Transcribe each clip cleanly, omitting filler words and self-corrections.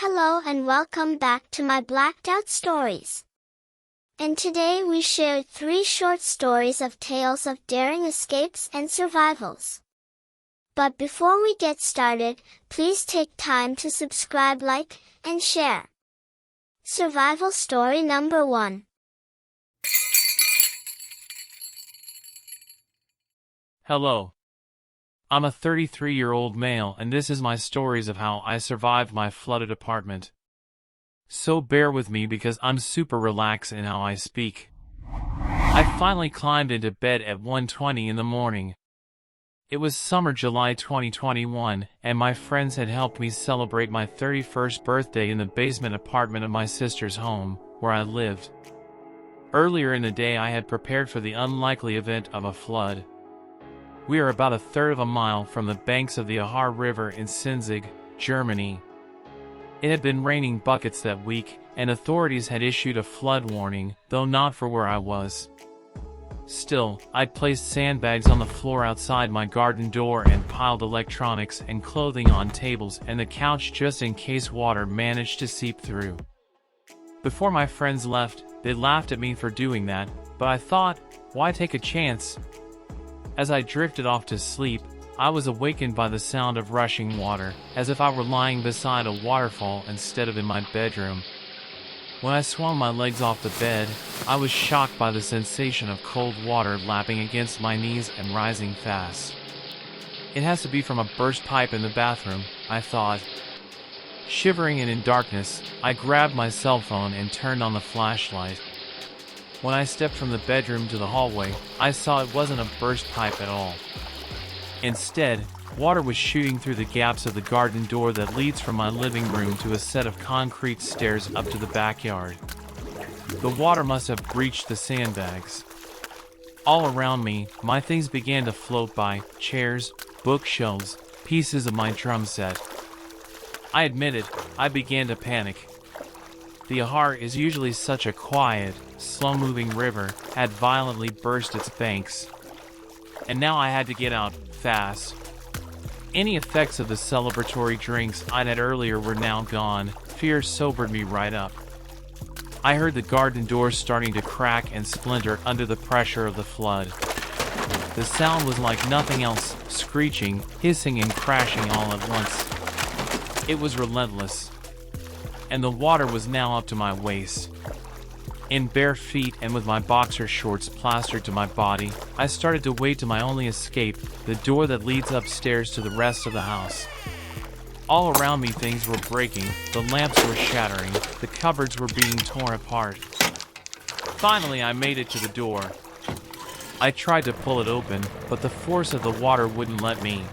Hello and welcome back to my Blacked Out Stories. And today we shared 3 short stories of tales of daring escapes and survivals. But before we get started, please take time to subscribe, like, and share. Survival story number 1. Hello. I'm a 33-year-old male and this is my stories of how I survived my flooded apartment. So bear with me because I'm super relaxed in how I speak. I finally climbed into bed at 1:20 in the morning. It was summer July 2021 and my friends had helped me celebrate my 31st birthday in the basement apartment of my sister's home, where I lived. Earlier in the day I had prepared for the unlikely event of a flood. We are about a third of a mile from the banks of the Ahr River in Sinzig, Germany. It had been raining buckets that week, and authorities had issued a flood warning, though not for where I was. Still, I'd placed sandbags on the floor outside my garden door and piled electronics and clothing on tables and the couch just in case water managed to seep through. Before my friends left, they laughed at me for doing that, but I thought, why take a chance? As I drifted off to sleep, I was awakened by the sound of rushing water, as if I were lying beside a waterfall instead of in my bedroom. When I swung my legs off the bed, I was shocked by the sensation of cold water lapping against my knees and rising fast. It has to be from a burst pipe in the bathroom, I thought. Shivering and in darkness, I grabbed my cell phone and turned on the flashlight. When I stepped from the bedroom to the hallway, I saw it wasn't a burst pipe at all. Instead, water was shooting through the gaps of the garden door that leads from my living room to a set of concrete stairs up to the backyard. The water must have breached the sandbags. All around me, my things began to float by: chairs, bookshelves, pieces of my drum set. I admit it, I began to panic. The Ahr is usually such a quiet, slow-moving river, had violently burst its banks. And now I had to get out, fast. Any effects of the celebratory drinks I'd had earlier were now gone. Fear sobered me right up. I heard the garden door starting to crack and splinter under the pressure of the flood. The sound was like nothing else, screeching, hissing and crashing all at once. It was relentless. And the water was now up to my waist. In bare feet and with my boxer shorts plastered to my body, I started to wade to my only escape, the door that leads upstairs to the rest of the house. All around me things were breaking, the lamps were shattering, the cupboards were being torn apart. Finally I made it to the door. I tried to pull it open, but the force of the water wouldn't let me.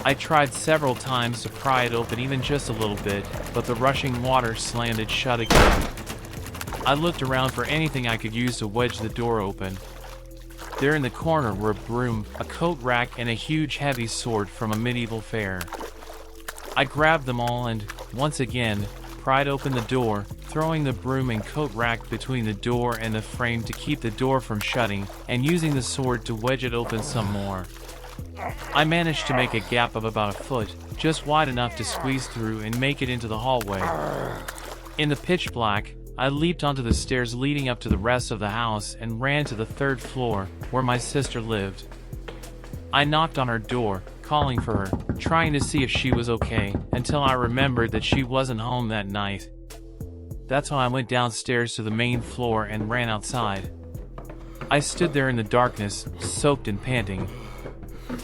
I tried several times to pry it open even just a little bit, but the rushing water slammed it shut again. I looked around for anything I could use to wedge the door open. There in the corner were a broom, a coat rack and a huge heavy sword from a medieval fair. I grabbed them all and, once again, pried open the door, throwing the broom and coat rack between the door and the frame to keep the door from shutting, and using the sword to wedge it open some more. I managed to make a gap of about a foot, just wide enough to squeeze through and make it into the hallway. In the pitch black, I leaped onto the stairs leading up to the rest of the house and ran to the 3rd floor, where my sister lived. I knocked on her door, calling for her, trying to see if she was okay, until I remembered that she wasn't home that night. That's when I went downstairs to the main floor and ran outside. I stood there in the darkness, soaked and panting.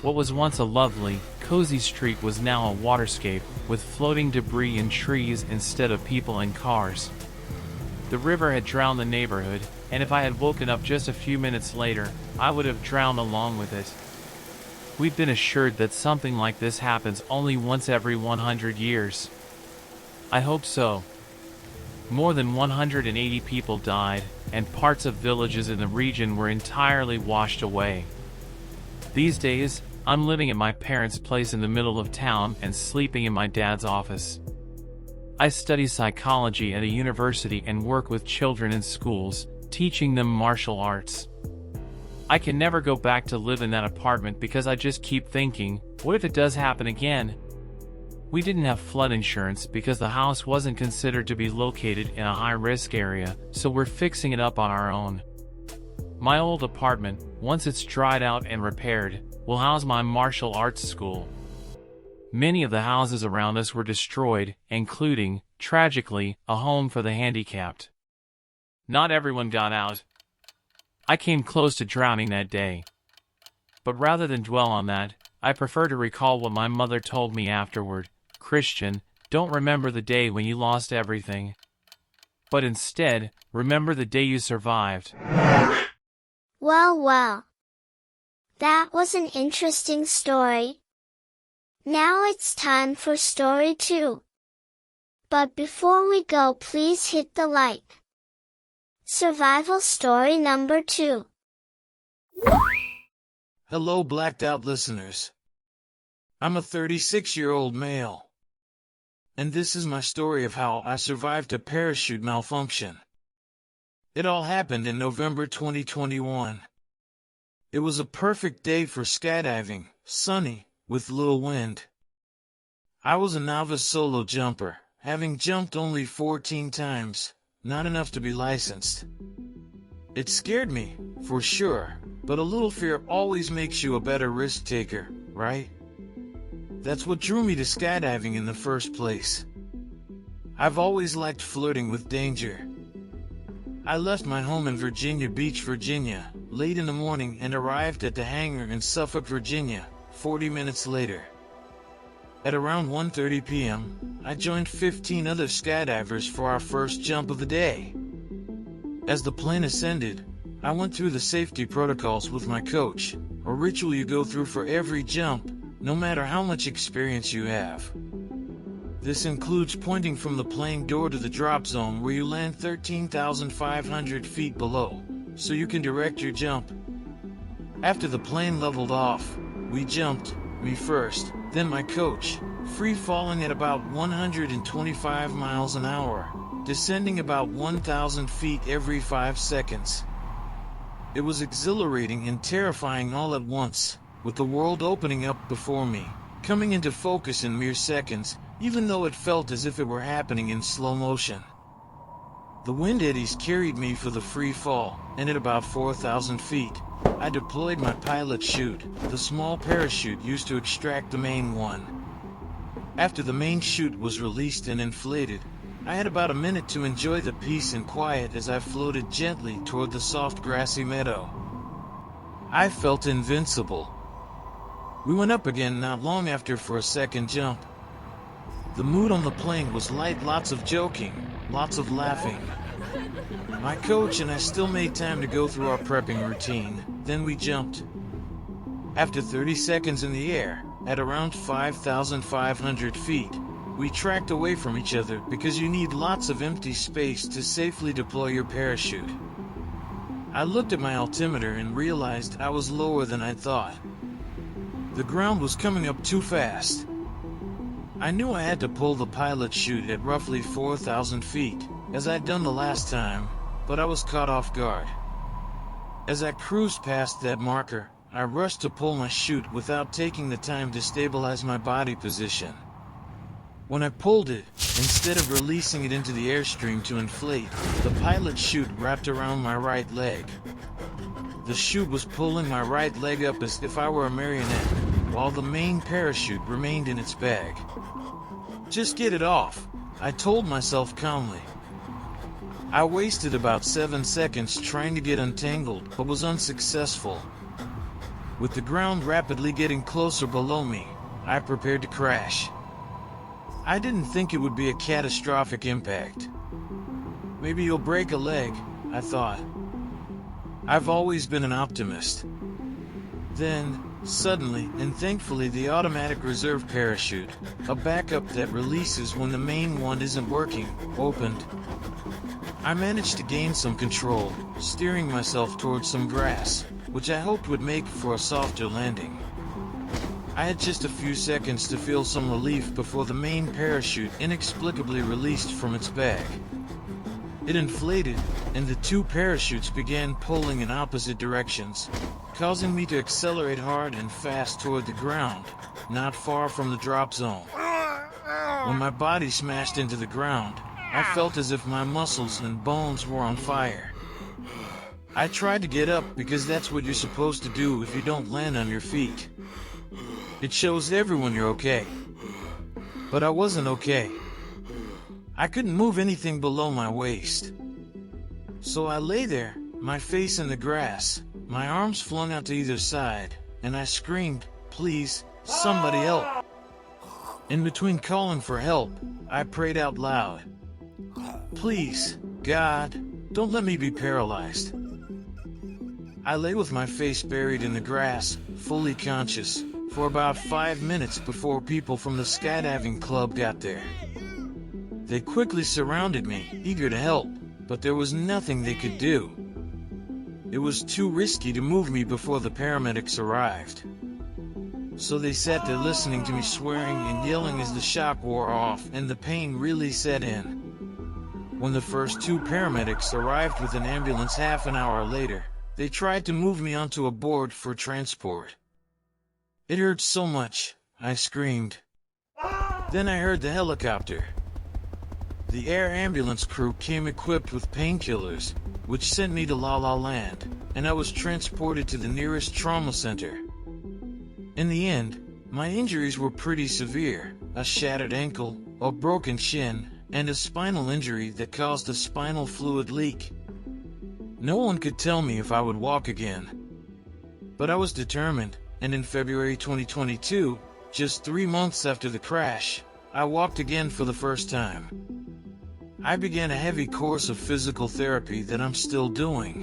What was once a lovely, cozy street was now a waterscape, with floating debris and trees instead of people and cars. The river had drowned the neighborhood, and if I had woken up just a few minutes later, I would have drowned along with it. We've been assured that something like this happens only once every 100 years. I hope so. More than 180 people died, and parts of villages in the region were entirely washed away. These days, I'm living at my parents' place in the middle of town and sleeping in my dad's office. I study psychology at a university and work with children in schools, teaching them martial arts. I can never go back to live in that apartment because I just keep thinking, what if it does happen again? We didn't have flood insurance because the house wasn't considered to be located in a high-risk area, so we're fixing it up on our own. My old apartment, once it's dried out and repaired, will house my martial arts school. Many of the houses around us were destroyed, including, tragically, a home for the handicapped. Not everyone got out. I came close to drowning that day. But rather than dwell on that, I prefer to recall what my mother told me afterward. Christian, don't remember the day when you lost everything. But instead, remember the day you survived. Well, well. That was an interesting story. Now it's time for story 2. But before we go, please hit the like. Survival story number 2. Hello, blacked out listeners. I'm a 36-year-old male. And this is my story of how I survived a parachute malfunction. It all happened in November 2021. It was a perfect day for skydiving, sunny, with little wind. I was a novice solo jumper, having jumped only 14 times, not enough to be licensed. It scared me, for sure, but a little fear always makes you a better risk taker, right? That's what drew me to skydiving in the first place. I've always liked flirting with danger. I left my home in Virginia Beach, Virginia, late in the morning and arrived at the hangar in Suffolk, Virginia, 40 minutes later. At around 1:30 p.m., I joined 15 other skydivers for our first jump of the day. As the plane ascended, I went through the safety protocols with my coach, a ritual you go through for every jump, no matter how much experience you have. This includes pointing from the plane door to the drop zone where you land 13,500 feet below, so you can direct your jump. After the plane leveled off, we jumped, me first, then my coach, free falling at about 125 miles an hour, descending about 1,000 feet every 5 seconds. It was exhilarating and terrifying all at once, with the world opening up before me, coming into focus in mere seconds, even though it felt as if it were happening in slow motion. The wind eddies carried me for the free fall, and at about 4,000 feet, I deployed my pilot chute, the small parachute used to extract the main one. After the main chute was released and inflated, I had about a minute to enjoy the peace and quiet as I floated gently toward the soft grassy meadow. I felt invincible. We went up again not long after for a second jump. The mood on the plane was light, lots of joking, lots of laughing. My coach and I still made time to go through our prepping routine, then we jumped. After 30 seconds in the air, at around 5,500 feet, we tracked away from each other because you need lots of empty space to safely deploy your parachute. I looked at my altimeter and realized I was lower than I thought. The ground was coming up too fast. I knew I had to pull the pilot chute at roughly 4,000 feet, as I'd done the last time, but I was caught off guard. As I cruised past that marker, I rushed to pull my chute without taking the time to stabilize my body position. When I pulled it, instead of releasing it into the airstream to inflate, the pilot chute wrapped around my right leg. The chute was pulling my right leg up as if I were a marionette, while the main parachute remained in its bag. Just get it off, I told myself calmly. I wasted about 7 seconds trying to get untangled, but was unsuccessful. With the ground rapidly getting closer below me, I prepared to crash. I didn't think it would be a catastrophic impact. Maybe you'll break a leg, I thought. I've always been an optimist. Then, suddenly, and thankfully, the automatic reserve parachute, a backup that releases when the main one isn't working, opened. I managed to gain some control, steering myself towards some grass, which I hoped would make for a softer landing. I had just a few seconds to feel some relief before the main parachute inexplicably released from its bag. It inflated, and the two parachutes began pulling in opposite directions, causing me to accelerate hard and fast toward the ground, not far from the drop zone. When my body smashed into the ground, I felt as if my muscles and bones were on fire. I tried to get up because that's what you're supposed to do if you don't land on your feet. It shows everyone you're okay. But I wasn't okay. I couldn't move anything below my waist. So I lay there, my face in the grass, my arms flung out to either side, and I screamed, "Please, somebody help." In between calling for help, I prayed out loud. "Please, God, don't let me be paralyzed." I lay with my face buried in the grass, fully conscious, for about 5 minutes before people from the skydiving club got there. They quickly surrounded me, eager to help, but there was nothing they could do. It was too risky to move me before the paramedics arrived. So they sat there listening to me swearing and yelling as the shock wore off and the pain really set in. When the first 2 paramedics arrived with an ambulance half an hour later, they tried to move me onto a board for transport. It hurt so much, I screamed. Then I heard the helicopter. The air ambulance crew came equipped with painkillers, which sent me to La La Land, and I was transported to the nearest trauma center. In the end, my injuries were pretty severe: a shattered ankle, a broken shin, and a spinal injury that caused a spinal fluid leak. No one could tell me if I would walk again. But I was determined, and in February 2022, just 3 months after the crash, I walked again for the first time. I began a heavy course of physical therapy that I'm still doing.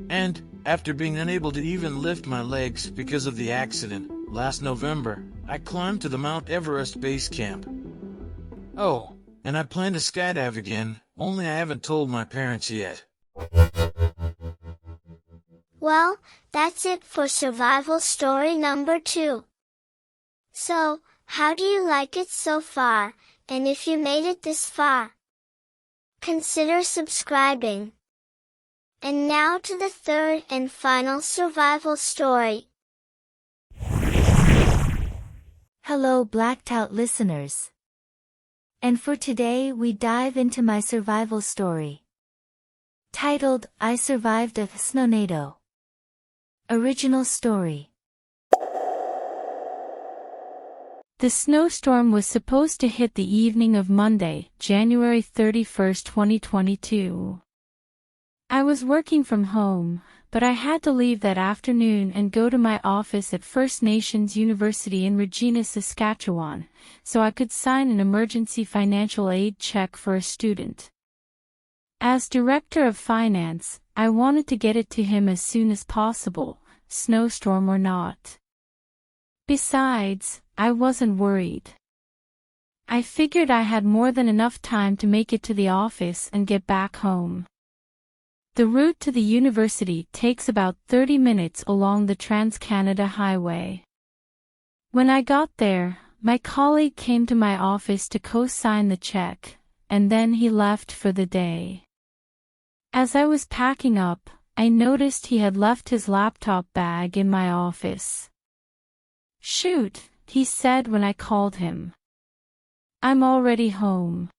And, after being unable to even lift my legs because of the accident, last November, I climbed to the Mount Everest base camp. Oh, and I plan to skydive again, only I haven't told my parents yet. Well, that's it for survival story number 2. So, how do you like it so far? And if you made it this far, consider subscribing. And now to the third and final survival story. Hello Blacked Out listeners. And for today we dive into my survival story, titled, I Survived a Snowtornado. Original story. The snowstorm was supposed to hit the evening of Monday, January 31st, 2022. I was working from home, but I had to leave that afternoon and go to my office at First Nations University in Regina, Saskatchewan, so I could sign an emergency financial aid check for a student. As Director of Finance, I wanted to get it to him as soon as possible, snowstorm or not. Besides, I wasn't worried. I figured I had more than enough time to make it to the office and get back home. The route to the university takes about 30 minutes along the Trans-Canada Highway. When I got there, my colleague came to my office to co-sign the check, and then he left for the day. As I was packing up, I noticed he had left his laptop bag in my office. "Shoot," he said when I called him. "I'm already home."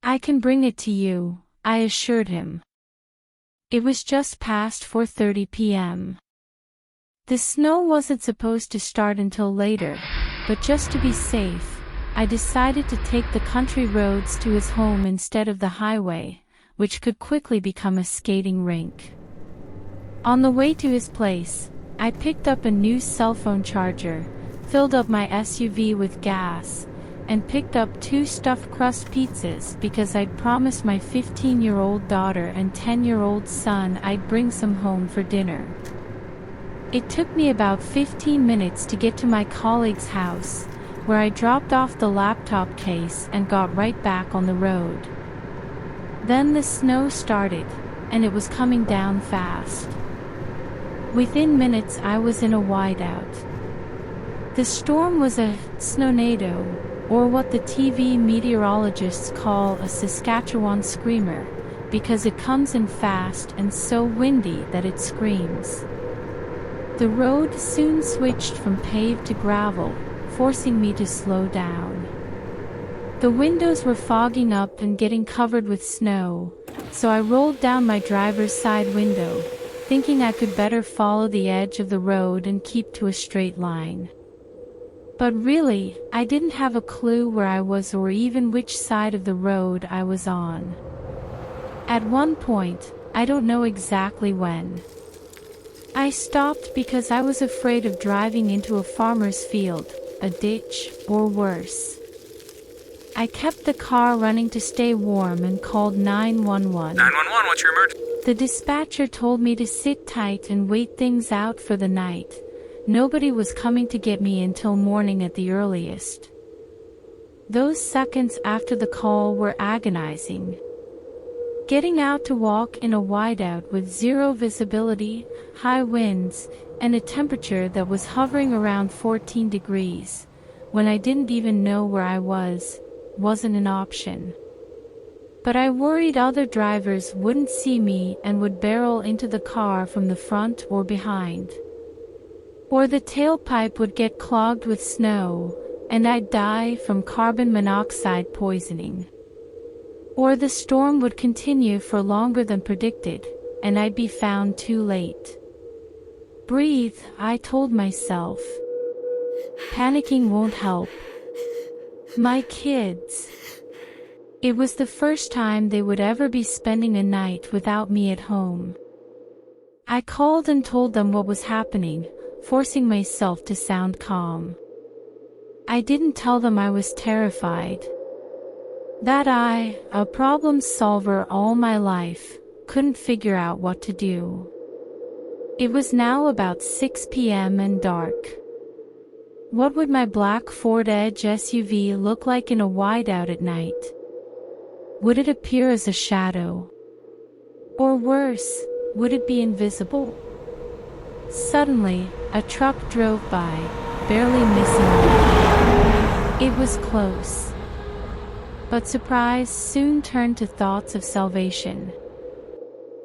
"I can bring it to you," I assured him. It was just past 4:30 p.m. The snow wasn't supposed to start until later, but just to be safe, I decided to take the country roads to his home instead of the highway, which could quickly become a skating rink. On the way to his place, I picked up a new cell phone charger, filled up my SUV with gas, and picked up 2 stuffed crust pizzas because I'd promised my 15-year-old daughter and 10-year-old son I'd bring some home for dinner. It took me about 15 minutes to get to my colleague's house, where I dropped off the laptop case and got right back on the road. Then the snow started, and it was coming down fast. Within minutes I was in a whiteout. The storm was a snowtornado, or what the TV meteorologists call a Saskatchewan screamer, because it comes in fast and so windy that it screams. The road soon switched from paved to gravel, forcing me to slow down. The windows were fogging up and getting covered with snow, so I rolled down my driver's side window, thinking I could better follow the edge of the road and keep to a straight line. But really, I didn't have a clue where I was or even which side of the road I was on. At one point, I don't know exactly when, I stopped because I was afraid of driving into a farmer's field, a ditch, or worse. I kept the car running to stay warm and called 911. 911, what's your emergency? The dispatcher told me to sit tight and wait things out for the night. Nobody was coming to get me until morning at the earliest. Those seconds after the call were agonizing. Getting out to walk in a whiteout with zero visibility, high winds, and a temperature that was hovering around 14 degrees, when I didn't even know where I was, wasn't an option. But I worried other drivers wouldn't see me and would barrel into the car from the front or behind. Or the tailpipe would get clogged with snow, and I'd die from carbon monoxide poisoning. Or the storm would continue for longer than predicted, and I'd be found too late. Breathe, I told myself. Panicking won't help. My kids. It was the first time they would ever be spending a night without me at home. I called and told them what was happening, forcing myself to sound calm. I didn't tell them I was terrified. That I, a problem solver all my life, couldn't figure out what to do. It was now about 6 p.m. and dark. What would my black Ford Edge SUV look like in a whiteout at night? Would it appear as a shadow? Or worse, would it be invisible? Suddenly, a truck drove by, barely missing me. It was close. But surprise soon turned to thoughts of salvation.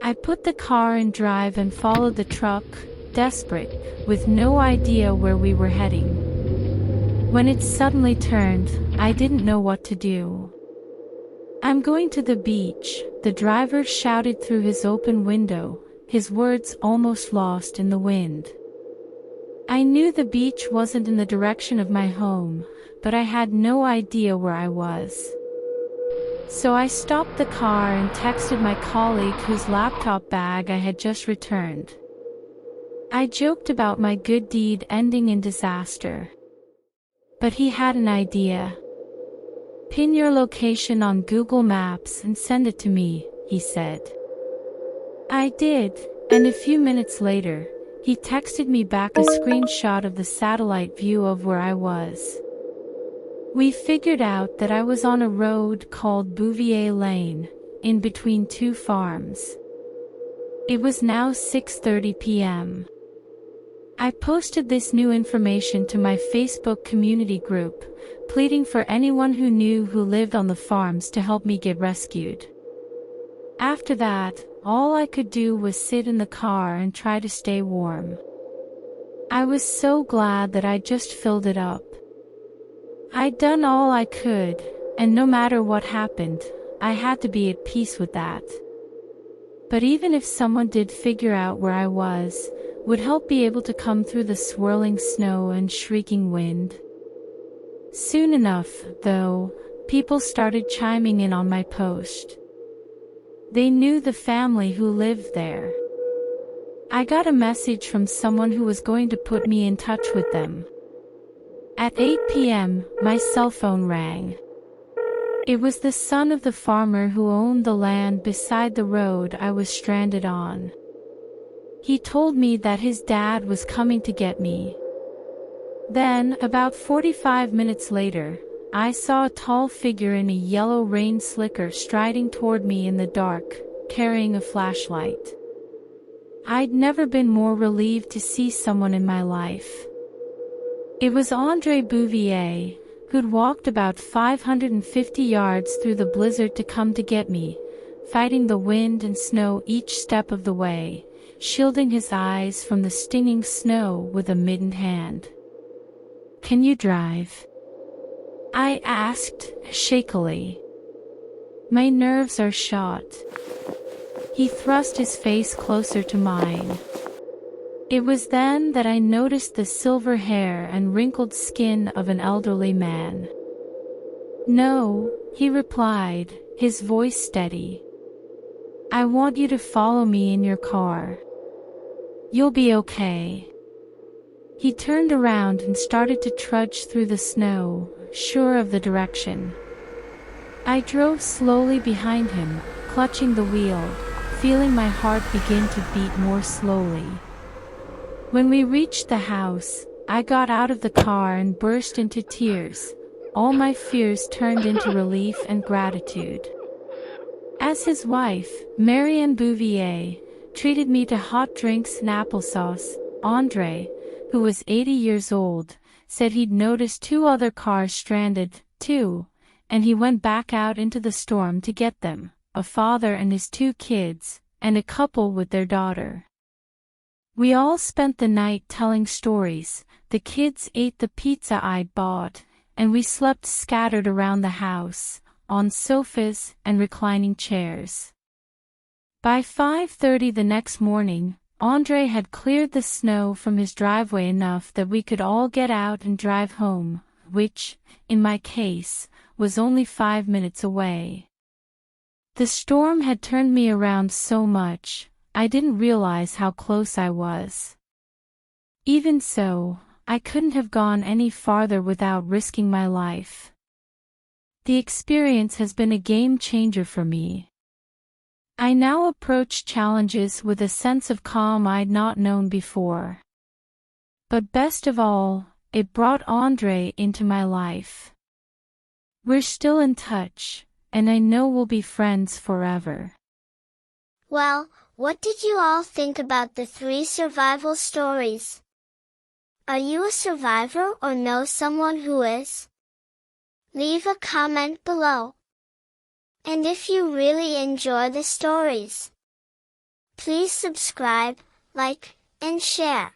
I put the car in drive and followed the truck, desperate, with no idea where we were heading. When it suddenly turned, I didn't know what to do. "I'm going to the beach," the driver shouted through his open window, his words almost lost in the wind. I knew the beach wasn't in the direction of my home, but I had no idea where I was. So I stopped the car and texted my colleague whose laptop bag I had just returned. I joked about my good deed ending in disaster. But he had an idea. "Pin your location on Google Maps and send it to me," he said. I did, and a few minutes later, he texted me back a screenshot of the satellite view of where I was. We figured out that I was on a road called Bouvier Lane, in between two farms. It was now 6:30 p.m. I posted this new information to my Facebook community group, pleading for anyone who knew who lived on the farms to help me get rescued. After that, all I could do was sit in the car and try to stay warm. I was so glad that I just filled it up. I'd done all I could, and no matter what happened, I had to be at peace with that. But even if someone did figure out where I was, would help be able to come through the swirling snow and shrieking wind? Soon enough, though, people started chiming in on my post. They knew the family who lived there. I got a message from someone who was going to put me in touch with them. At 8 p.m., my cell phone rang. It was the son of the farmer who owned the land beside the road I was stranded on. He told me that his dad was coming to get me. Then, about 45 minutes later, I saw a tall figure in a yellow rain slicker striding toward me in the dark, carrying a flashlight. I'd never been more relieved to see someone in my life. It was Andre Bouvier, who'd walked about 550 yards through the blizzard to come to get me, fighting the wind and snow each step of the way, shielding his eyes from the stinging snow with a mittened hand. "Can you drive?" I asked, shakily. My nerves are shot. He thrust his face closer to mine. It was then that I noticed the silver hair and wrinkled skin of an elderly man. No, he replied, his voice steady. I want you to follow me in your car. You'll be okay. He turned around and started to trudge through the snow, sure of the direction. I drove slowly behind him, clutching the wheel, feeling my heart begin to beat more slowly. When we reached the house, I got out of the car and burst into tears. All my fears turned into relief and gratitude. As his wife, Marianne Bouvier, treated me to hot drinks and applesauce, Andre, who was 80 years old, said he'd noticed 2 other cars stranded, too, and he went back out into the storm to get them, a father and his 2 kids, and a couple with their daughter. We all spent the night telling stories, the kids ate the pizza I'd bought, and we slept scattered around the house, on sofas and reclining chairs. By 5:30 the next morning, Andre had cleared the snow from his driveway enough that we could all get out and drive home, which, in my case, was only 5 minutes away. The storm had turned me around so much, I didn't realize how close I was. Even so, I couldn't have gone any farther without risking my life. The experience has been a game changer for me. I now approach challenges with a sense of calm I'd not known before. But best of all, it brought Andre into my life. We're still in touch, and I know we'll be friends forever. Well, what did you all think about the 3 survival stories? Are you a survivor or know someone who is? Leave a comment below. And if you really enjoy the stories, please subscribe, like, and share.